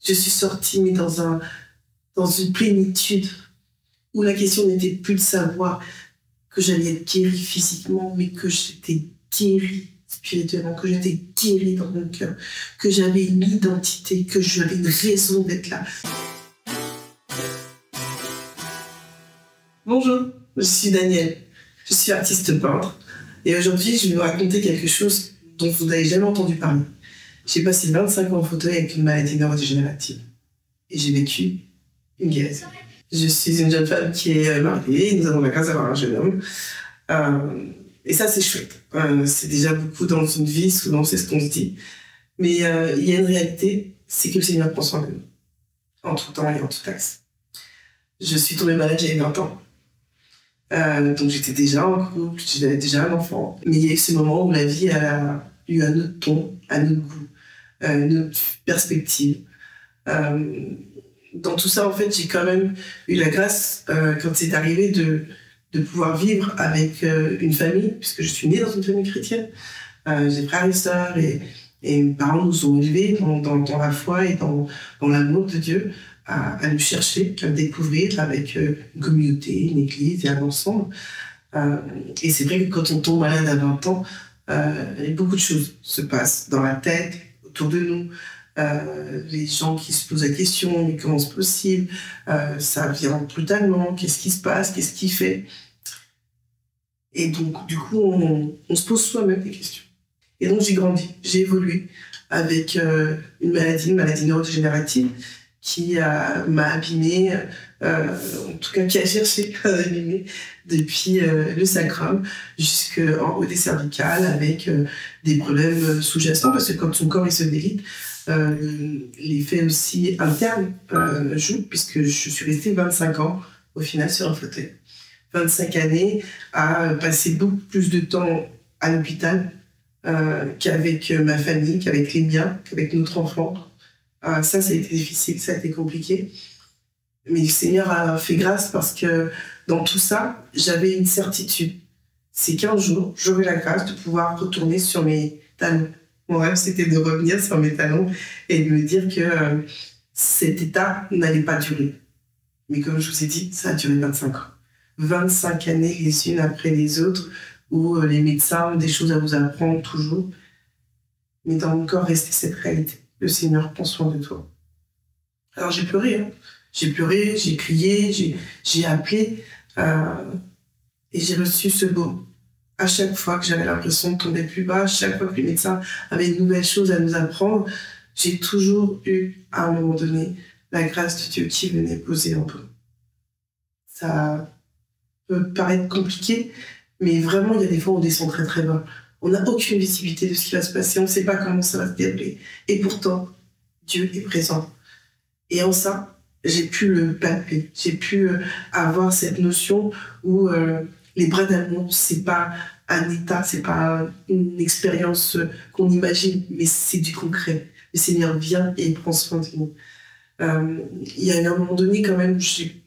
Je suis sortie, mais dans une plénitude où la question n'était plus de savoir que j'allais être guérie physiquement, mais que j'étais guérie spirituellement, que j'étais guérie dans mon cœur, que j'avais une identité, que j'avais une raison d'être là. Bonjour, je suis Danielle, je suis artiste peintre et aujourd'hui je vais vous raconter quelque chose dont vous n'avez jamais entendu parler. J'ai passé 25 ans en fauteuil avec une maladie neurodégénérative et j'ai vécu une guérison. Je suis une jeune femme qui est mariée, nous avons la grâce d'avoir un jeune homme. Et ça, c'est chouette. C'est déjà beaucoup dans une vie, souvent c'est ce qu'on se dit. Mais il y a une réalité, c'est que le Seigneur prend soin de nous, en tout temps et en tout axe. Je suis tombée malade, j'avais 20 ans. Donc j'étais déjà en couple, j'avais déjà un enfant. Mais il y a eu ce moment où la vie a eu un autre ton, un autre goût, une autre perspective. Dans tout ça, en fait, j'ai quand même eu la grâce, quand c'est arrivé, de pouvoir vivre avec une famille, puisque je suis née dans une famille chrétienne. J'ai frères et sœurs, et mes parents nous ont élevés dans la foi et dans l'amour de Dieu, à nous chercher, à découvrir avec une communauté, une église et un ensemble. Et c'est vrai que quand on tombe malade à 20 ans, beaucoup de choses se passent dans la tête, autour de nous. Les gens qui se posent la question, mais comment c'est possible, ça vient brutalement, qu'est-ce qui se passe, qu'est-ce qui fait. Et donc, du coup, on se pose soi-même des questions. Et donc, j'ai grandi, j'ai évolué avec une maladie neurodégénérative qui m'a abîmée, en tout cas qui a cherché à m'abîmer depuis le sacrum jusqu'en haut des cervicales avec des problèmes sous-jacents, parce que quand son corps il se délite, l'effet aussi interne joue, puisque je suis restée 25 ans au final sur un fauteuil. 25 années à passer beaucoup plus de temps à l'hôpital qu'avec ma famille, qu'avec les miens, qu'avec notre enfant. Ça a été difficile, ça a été compliqué. Mais le Seigneur a fait grâce parce que dans tout ça, j'avais une certitude. C'est qu'un jour, j'aurai la grâce de pouvoir retourner sur mes talons. Mon rêve, c'était de revenir sur mes talons et de me dire que cet état n'allait pas durer. Mais comme je vous ai dit, ça a duré 25 ans. 25 années les unes après les autres, où les médecins ont des choses à vous apprendre toujours. Mais dans mon corps restait cette réalité. Le Seigneur prend soin de toi. Alors j'ai pleuré, hein. J'ai pleuré, j'ai crié, j'ai appelé, et j'ai reçu ce baume. À chaque fois que j'avais l'impression de tomber plus bas, à chaque fois que les médecins avaient une nouvelle chose à nous apprendre, j'ai toujours eu, à un moment donné, la grâce de Dieu qui venait poser en nous. Ça peut paraître compliqué, mais vraiment, il y a des fois où on descend très très bas. On n'a aucune visibilité de ce qui va se passer, on ne sait pas comment ça va se dérouler. Et pourtant, Dieu est présent. Et en ça, j'ai pu le palper, j'ai pu avoir cette notion où les bras d'amour, c'est pas un état, c'est pas une expérience qu'on imagine, mais c'est du concret. Le Seigneur vient et il prend soin de nous. Il y a un moment donné, quand même, j'ai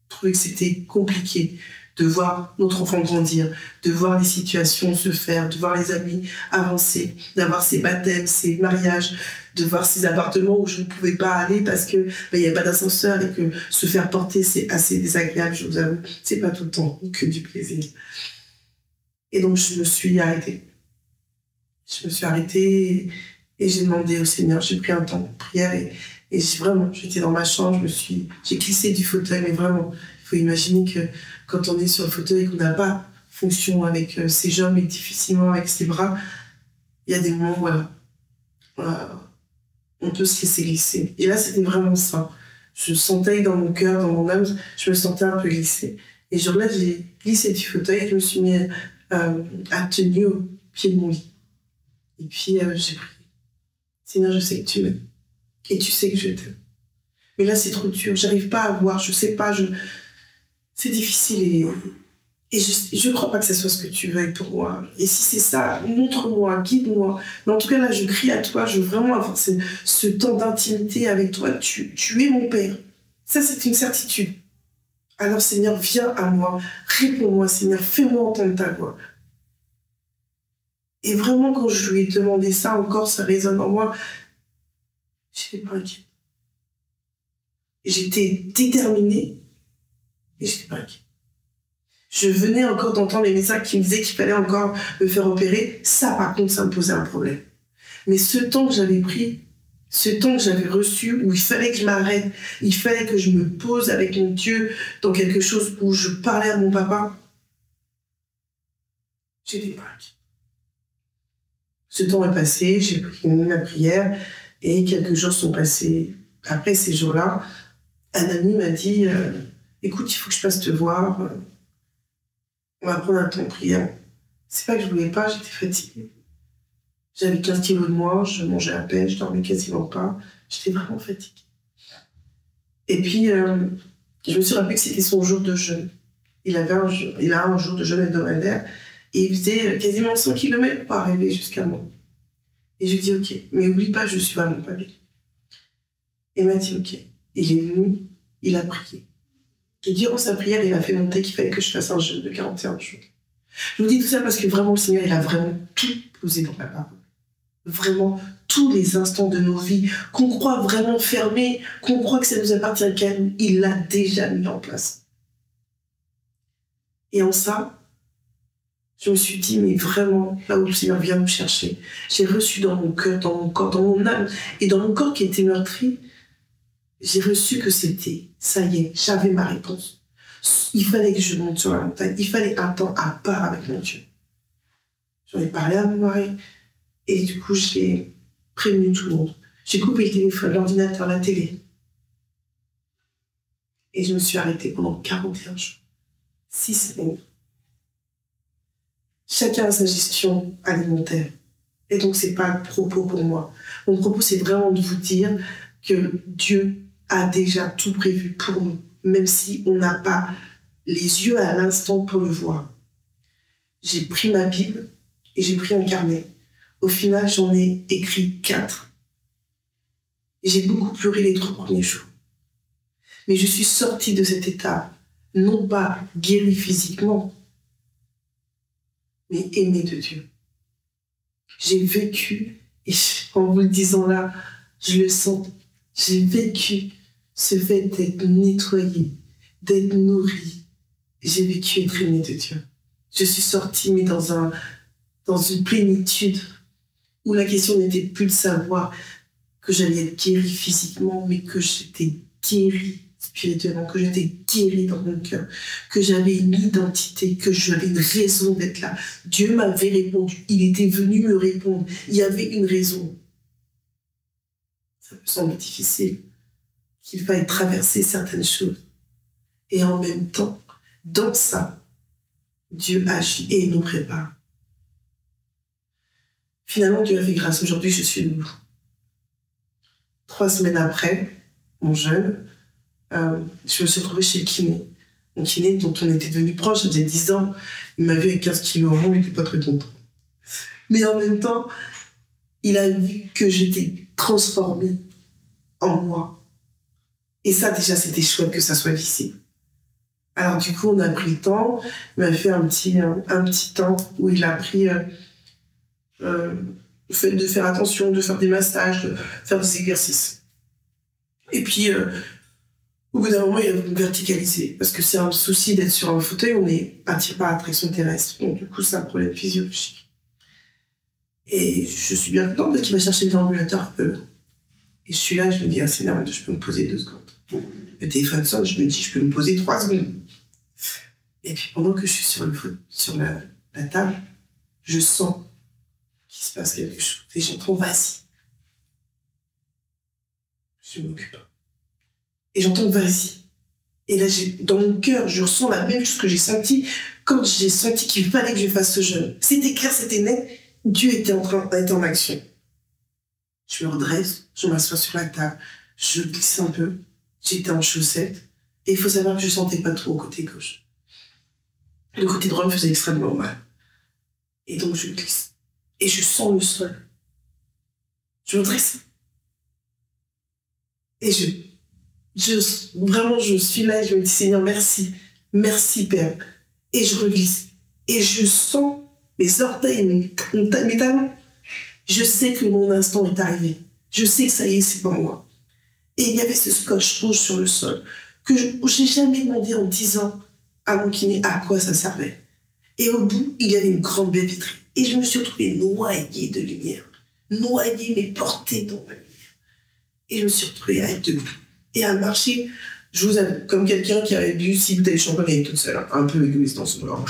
trouvé que c'était compliqué de voir notre enfant grandir, de voir les situations se faire, de voir les amis avancer, d'avoir ces baptêmes, ces mariages, de voir ces appartements où je ne pouvais pas aller parce que il n'y avait pas d'ascenseur et que se faire porter, c'est assez désagréable, je vous avoue. C'est pas tout le temps que du plaisir. Et donc, je me suis arrêtée. Je me suis arrêtée et j'ai demandé au Seigneur, j'ai pris un temps de prière et vraiment, j'étais dans ma chambre, j'ai glissé du fauteuil, mais vraiment, il faut imaginer que quand on est sur le fauteuil et qu'on n'a pas fonction avec ses jambes et difficilement avec ses bras, il y a des moments où on peut se laisser glisser. Et là, c'était vraiment ça. Je sentais dans mon cœur, dans mon âme, je me sentais un peu glissée. Et ce jour-là, j'ai glissé du fauteuil et je me suis mis à tenir au pied de mon lit. Et puis, j'ai prié. Seigneur, je sais que tu m'aimes. Et tu sais que je t'aime. Mais là, c'est trop dur. J'arrive pas à voir. Je sais pas. C'est difficile. Et je ne crois pas que ce soit ce que tu veuilles pour moi. Et si c'est ça, montre-moi, guide-moi. Mais en tout cas, là, je crie à toi. Je veux vraiment avoir ce temps d'intimité avec toi. Tu es mon Père. Ça, c'est une certitude. Alors, Seigneur, viens à moi. Réponds-moi, Seigneur. Fais-moi entendre ta voix. Et vraiment, quand je lui ai demandé ça, encore, ça résonne en moi. Je n'étais pas inquiète. J'étais déterminée et j'étais pas OK. Je venais encore d'entendre les médecins qui me disaient qu'il fallait encore me faire opérer. Ça, par contre, ça me posait un problème. Mais ce temps que j'avais pris, ce temps que j'avais reçu, où il fallait que je m'arrête, il fallait que je me pose avec mon Dieu dans quelque chose où je parlais à mon papa, j'étais pas OK. Ce temps est passé, j'ai pris ma prière et quelques jours sont passés. Après ces jours-là, un ami m'a dit écoute, il faut que je passe te voir. On va prendre un temps de prière. C'est pas que je voulais pas, j'étais fatiguée. J'avais 15 kilos de moins, je mangeais à peine, je dormais quasiment pas. J'étais vraiment fatiguée. Et puis, je me suis rappelé que c'était son jour de jeûne. Il a un jour de jeûne hebdomadaire et il faisait quasiment 100 km pour arriver jusqu'à moi. Et je lui ai dit OK, mais oublie pas, je suis vraiment pas bien. Et il m'a dit OK. Il est venu, il a prié. Et durant sa prière, il a fait monter qu'il fallait que je fasse un jeûne de 41 jours. Je vous dis tout ça parce que vraiment, le Seigneur, il a vraiment tout posé dans la parole. Vraiment, tous les instants de nos vies, qu'on croit vraiment fermés, qu'on croit que ça nous appartient qu'à nous, il l'a déjà mis en place. Et en ça, je me suis dit, mais vraiment, là où le Seigneur vient me chercher, j'ai reçu dans mon cœur, dans mon corps, dans mon âme, et dans mon corps qui était meurtri, j'ai reçu que c'était, ça y est, j'avais ma réponse. Il fallait que je monte sur la montagne. Il fallait un temps à part avec mon Dieu. J'en ai parlé à mon mari. Et du coup, j'ai prévenu tout le monde. J'ai coupé le téléphone, l'ordinateur, la télé. Et je me suis arrêtée pendant 41 jours. 6 semaines. Chacun a sa gestion alimentaire. Et donc, c'est pas le propos pour moi. Mon propos, c'est vraiment de vous dire que Dieu a déjà tout prévu pour nous, même si on n'a pas les yeux à l'instant pour le voir. J'ai pris ma Bible et j'ai pris un carnet. Au final, j'en ai écrit 4. Et j'ai beaucoup pleuré les 3 premiers jours. Mais je suis sortie de cet état, non pas guérie physiquement, mais aimée de Dieu. J'ai vécu, et en vous le disant là, je le sens, j'ai vécu ce fait d'être nettoyée, d'être nourrie. J'ai vécu être aimée de Dieu. Je suis sortie, mais dans une plénitude où la question n'était plus de savoir que j'allais être guérie physiquement, mais que j'étais guérie spirituellement, que j'étais guérie dans mon cœur, que j'avais une identité, que j'avais une raison d'être là. Dieu m'avait répondu, il était venu me répondre, il y avait une raison. Ça me semble difficile, qu'il faille traverser certaines choses. Et en même temps, dans ça, Dieu agit et il nous prépare. Finalement, Dieu a fait grâce. Aujourd'hui, je suis debout. 3 semaines après mon jeûne, je me suis retrouvée chez le kiné. Mon kiné dont on était devenus proches, ça faisait 10 ans. Il m'a vu avec 15 kilos en moins, il n'était pas très content. Mais en même temps, il a vu que j'étais transformée en moi. Et ça, déjà, c'était chouette que ça soit visible. Alors, du coup, on a pris le temps. Il m'a fait un petit temps où il a pris le fait de faire attention, de faire des massages, de faire des exercices. Et puis, au bout d'un moment, il a voulu me verticaliser. Parce que c'est un souci d'être sur un fauteuil, on n'est attiré par l'attraction terrestre. Donc, du coup, c'est un problème physiologique. Et je suis bien contente parce qu'il m'a cherché l'ambulateur. Et je suis là, je me dis, ah, c'est normal, je peux me poser 2 secondes. Le téléphone sonne, je me dis, je peux me poser 3 secondes. Et puis pendant que je suis sur la table, je sens qu'il se passe quelque chose. Et j'entends, vas-y. Je m'occupe. Et j'entends, vas-y. Et là, dans mon cœur, je ressens la même chose que j'ai senti quand j'ai senti qu'il fallait que je fasse ce jeûne. C'était clair, c'était net. Dieu était en train d'être en action. Je me redresse, je m'assois sur la table, je glisse un peu. J'étais en chaussettes. Et il faut savoir que je ne sentais pas trop au côté gauche. Le côté droit me faisait extrêmement mal. Et donc je glisse. Et je sens le sol. Je me dresse. Et vraiment, je suis là et je me dis, Seigneur, merci. Merci, Père. Et je reglisse. Et je sens mes orteils, mes talons. Je sais que mon instant est arrivé. Je sais que ça y est, c'est pour moi. Et il y avait ce scotch rouge sur le sol que je n'ai jamais demandé en 10 ans à mon kiné à quoi ça servait. Et au bout, il y avait une grande baie vitrée. Et je me suis retrouvée noyée de lumière. Noyée, mais portée dans la lumière. Et je me suis retrouvée à être debout et à marcher. Je vous avoue, comme quelqu'un qui avait bu 6 bouteilles de champagne toute seule, hein, un peu égoïste dans son genre.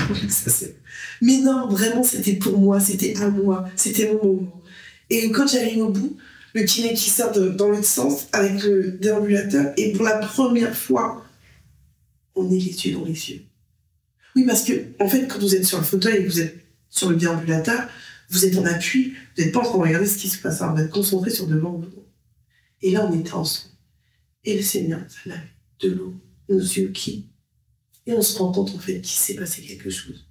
Mais non, vraiment, c'était pour moi, c'était à moi, c'était mon moment. Et quand j'arrive au bout, le kiné qui sort dans l'autre sens avec le déambulateur, et pour la première fois, on est les yeux dans les yeux. Oui, parce que, en fait, quand vous êtes sur le fauteuil et que vous êtes sur le déambulateur, vous êtes en appui, vous n'êtes pas en train de regarder ce qui se passe, hein, vous êtes concentré sur devant vous. Et là, on était ensemble. Et le Seigneur nous a lavé de l'eau, nos yeux qui. Et on se rend compte, en fait, qu'il s'est passé quelque chose.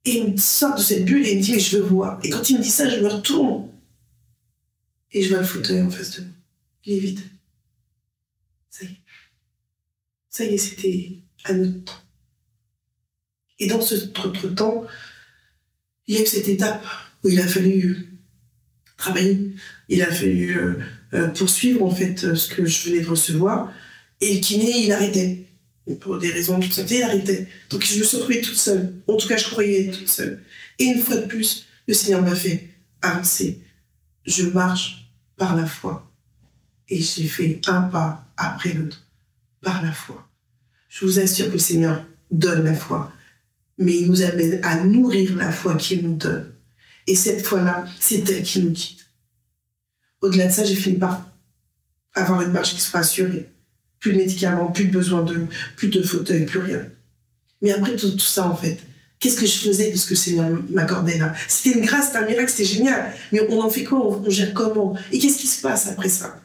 Et il me sort de cette bulle et il me dit, mais je veux voir. Et quand il me dit ça, je me retourne. Et je vois le fauteuil en face de moi. Il est vide. Ça y est. Ça y est, c'était à notre temps. Et dans ce temps, il y a eu cette étape où il a fallu travailler. Il a fallu poursuivre, en fait, ce que je venais de recevoir. Et le kiné, il arrêtait. Pour des raisons de santé, il arrêtait. Donc je me suis retrouvée toute seule. En tout cas, je croyais toute seule. Et une fois de plus, le Seigneur m'a fait avancer. Je marche par la foi. Et j'ai fait un pas après l'autre, par la foi. Je vous assure que le Seigneur donne la foi. Mais il nous amène à nourrir la foi qu'il nous donne. Et cette foi-là, c'est elle qui nous guide. Au-delà de ça, j'ai fini par avoir une marche qui soit assurée. Plus de médicaments, plus de besoin plus de fauteuil, plus rien. Mais après tout ça, en fait, qu'est-ce que je faisais de ce que le Seigneur m'accordait là? C'était une grâce, c'était un miracle, c'était génial. Mais on en fait quoi? On gère comment? Et qu'est-ce qui se passe après ça?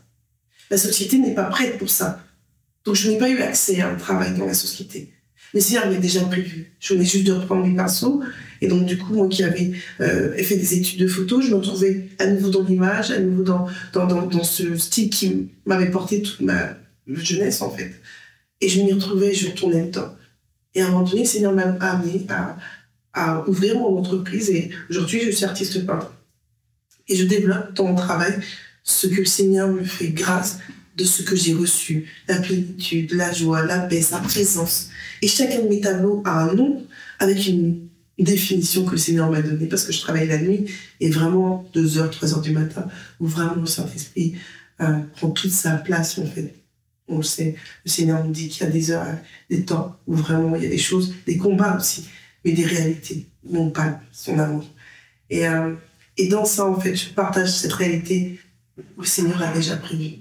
La société n'est pas prête pour ça. Donc je n'ai pas eu accès à un travail dans la société. Mais le Seigneur m'avait déjà prévu. Je venais juste de reprendre mes pinceaux. Et donc, du coup, moi qui avais fait des études de photo, je me retrouvais à nouveau dans l'image, à nouveau dans ce style qui m'avait porté toute ma jeunesse, en fait. Et je m'y retrouvais, je retournais le temps. Et à un moment donné, le Seigneur m'a amené à ouvrir mon entreprise. Et aujourd'hui, je suis artiste peintre. Et je développe dans mon travail ce que le Seigneur me fait grâce de ce que j'ai reçu, la plénitude, la joie, la paix, sa présence. Et chacun de mes tableaux a un nom avec une définition que le Seigneur m'a donnée, parce que je travaille la nuit, et vraiment 2h, 3h du matin, où vraiment le Saint-Esprit prend toute sa place, en fait. On le sait, le Seigneur nous dit qu'il y a des heures, des temps où vraiment il y a des choses, des combats aussi, mais des réalités où on parle son amour. Et dans ça, en fait, je partage cette réalité où le Seigneur a déjà prévu.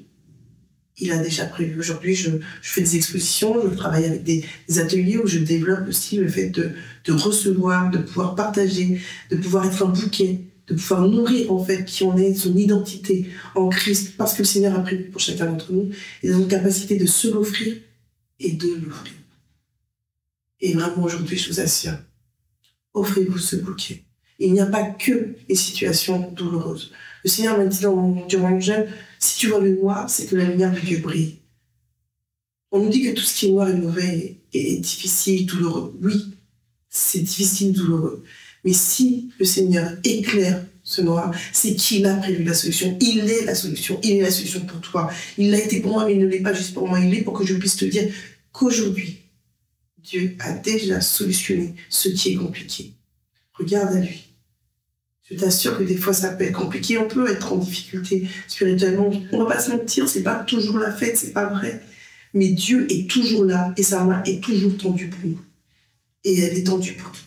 Il a déjà prévu. Aujourd'hui, je fais des expositions, je travaille avec des ateliers où je développe aussi le fait de recevoir, de pouvoir partager, de pouvoir être un bouquet, de pouvoir nourrir en fait qui on est, son identité en Christ, parce que le Seigneur a prévu pour chacun d'entre nous, et dans une capacité de se l'offrir et de l'offrir. Et vraiment aujourd'hui, je vous assure, offrez-vous ce bouquet. Il n'y a pas que les situations douloureuses. Le Seigneur m'a dit durant mon jeûne, si tu vois le noir, c'est que la lumière de Dieu brille. On nous dit que tout ce qui est noir et mauvais est difficile, douloureux. Oui, c'est difficile, douloureux. Mais si le Seigneur éclaire ce noir, c'est qu'il a prévu la solution. Il est la solution. Il est la solution pour toi. Il l'a été pour moi, mais il ne l'est pas juste pour moi. Il l'est pour que je puisse te dire qu'aujourd'hui, Dieu a déjà solutionné ce qui est compliqué. Regarde à lui. Je t'assure que des fois, ça peut être compliqué. On peut être en difficulté spirituellement. On ne va pas se mentir, c'est pas toujours la fête, c'est pas vrai. Mais Dieu est toujours là et sa main est toujours tendue pour nous. Et elle est tendue pour toi.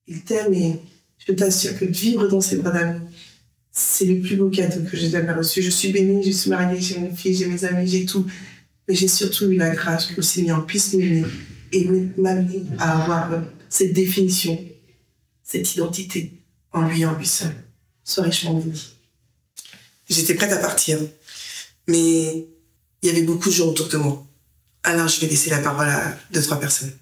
Il t'aime et je t'assure que de vivre dans ses bras d'amour, c'est le plus beau cadeau que j'ai jamais reçu. Je suis bénie, je suis mariée, j'ai mon fils, j'ai mes amis, j'ai tout. Mais j'ai surtout eu la grâce que le Seigneur puisse m'aimer et m'amener à avoir cette définition, cette identité en lui seul. Sois richement béni. J'étais prête à partir, mais il y avait beaucoup de gens autour de moi. Alors je vais laisser la parole à 2-3 personnes.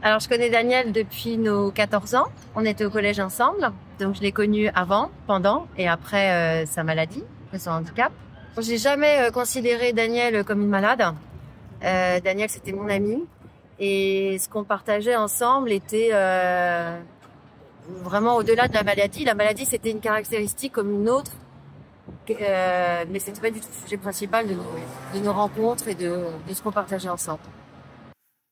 Alors, je connais Daniel depuis nos 14 ans. On était au collège ensemble. Donc, je l'ai connu avant, pendant et après sa maladie, après son handicap. J'ai jamais considéré Daniel comme une malade. Daniel, c'était mon ami. Et ce qu'on partageait ensemble était vraiment au-delà de la maladie. La maladie, c'était une caractéristique comme une autre, mais c'était pas du tout le sujet principal de nos rencontres et de ce qu'on partageait ensemble.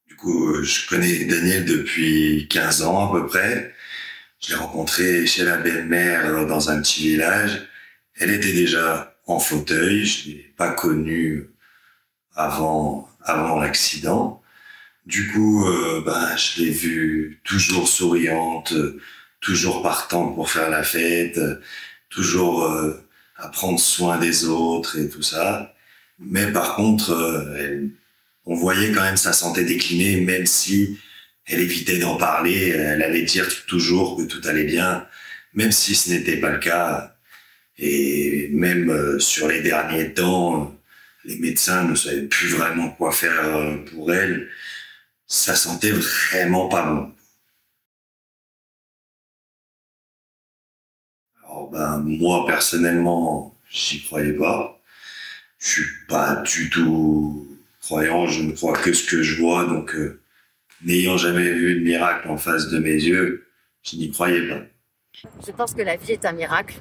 Du coup, je connais Daniel depuis 15 ans à peu près. Je l'ai rencontré chez la belle-mère dans un petit village. Elle était déjà en fauteuil. Je l'ai pas connue avant l'accident. Du coup, je l'ai vue toujours souriante, toujours partante pour faire la fête, toujours à prendre soin des autres et tout ça. Mais par contre, on voyait quand même sa santé décliner, même si elle évitait d'en parler. Elle allait dire toujours que tout allait bien, même si ce n'était pas le cas. Et même sur les derniers temps, les médecins ne savaient plus vraiment quoi faire pour elle. Ça sentait vraiment pas bon. Alors moi personnellement, j'y croyais pas. Je suis pas du tout croyant, je ne crois que ce que je vois, donc n'ayant jamais vu de miracle en face de mes yeux, je n'y croyais pas. Je pense que la vie est un miracle.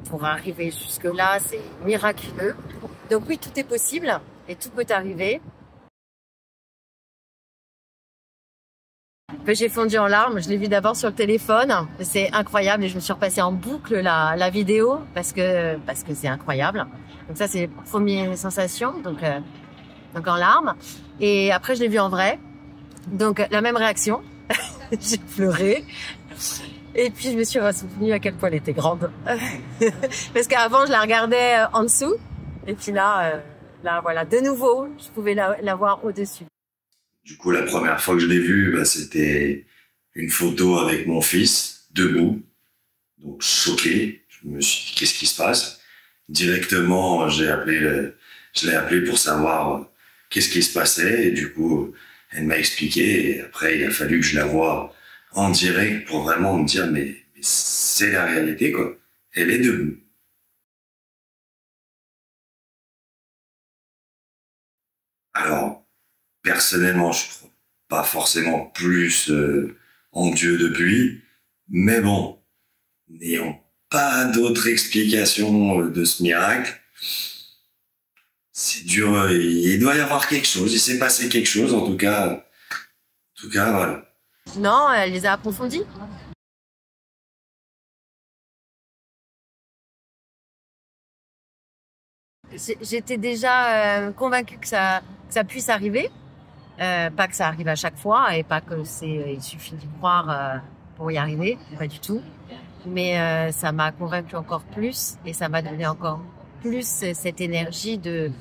Pour arriver jusque-là, c'est miraculeux. Donc oui, tout est possible et tout peut arriver. J'ai fondu en larmes, je l'ai vu d'abord sur le téléphone, c'est incroyable et je me suis repassée en boucle la vidéo parce que c'est incroyable. Donc ça c'est la première sensation, donc en larmes. Et après je l'ai vu en vrai, donc la même réaction, j'ai pleuré. Et puis je me suis souvenue à quel point elle était grande, parce qu'avant je la regardais en dessous, et puis là voilà, de nouveau je pouvais la voir au-dessus. Du coup, la première fois que je l'ai vue, c'était une photo avec mon fils, debout. Donc, choqué. Je me suis dit, qu'est-ce qui se passe? Directement, je l'ai appelé pour savoir qu'est-ce qui se passait. Et du coup, elle m'a expliqué. Et après, il a fallu que je la voie en direct pour vraiment me dire, mais c'est la réalité, quoi. Elle est debout. Alors, personnellement, je crois pas forcément plus en Dieu depuis, mais bon, n'ayant pas d'autre explication de ce miracle, c'est dur. Il doit y avoir quelque chose. Il s'est passé quelque chose, en tout cas, voilà. Non, elle les a approfondis. J'étais déjà convaincue que ça puisse arriver. Pas que ça arrive à chaque fois et pas que il suffit d'y croire pour y arriver, pas du tout. Mais ça m'a convaincue encore plus et ça m'a donné encore plus cette énergie de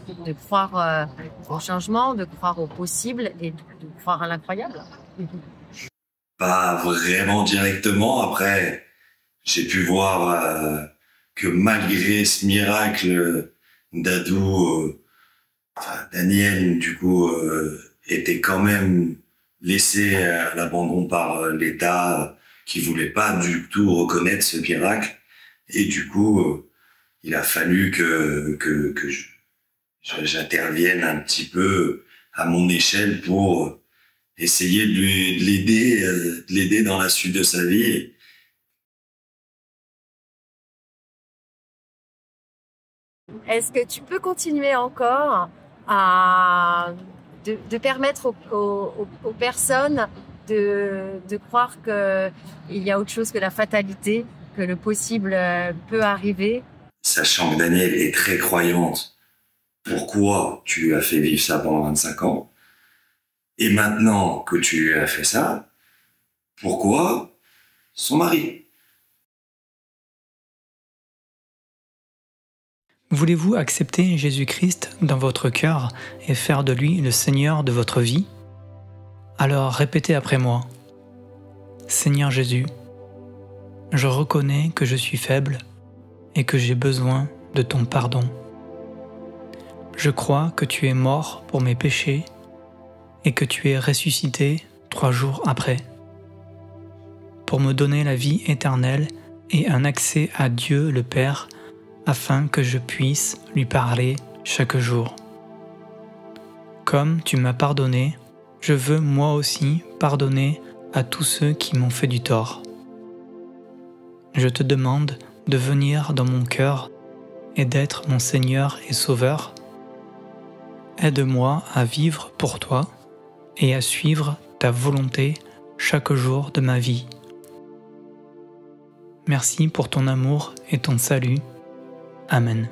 croire au changement, de croire au possible et de croire à l'incroyable. Pas vraiment directement. Après, j'ai pu voir que malgré ce miracle, Daniel, du coup, était quand même laissé à l'abandon par l'État qui voulait pas du tout reconnaître ce miracle. Et du coup, il a fallu que j'intervienne un petit peu à mon échelle pour essayer de l'aider dans la suite de sa vie. Est-ce que tu peux continuer encore de permettre aux personnes de croire qu'il y a autre chose que la fatalité, que le possible peut arriver? Sachant que Daniel est très croyante, pourquoi tu lui as fait vivre ça pendant 25 ans? Et maintenant que tu lui as fait ça, pourquoi son mari? Voulez-vous accepter Jésus-Christ dans votre cœur et faire de lui le Seigneur de votre vie? Alors répétez après moi. Seigneur Jésus, je reconnais que je suis faible et que j'ai besoin de ton pardon. Je crois que tu es mort pour mes péchés et que tu es ressuscité 3 jours après, pour me donner la vie éternelle et un accès à Dieu le Père, afin que je puisse lui parler chaque jour. Comme tu m'as pardonné, je veux moi aussi pardonner à tous ceux qui m'ont fait du tort. je te demande de venir dans mon cœur et d'être mon Seigneur et Sauveur. Aide-moi à vivre pour toi et à suivre ta volonté chaque jour de ma vie. Merci pour ton amour et ton salut. Amen.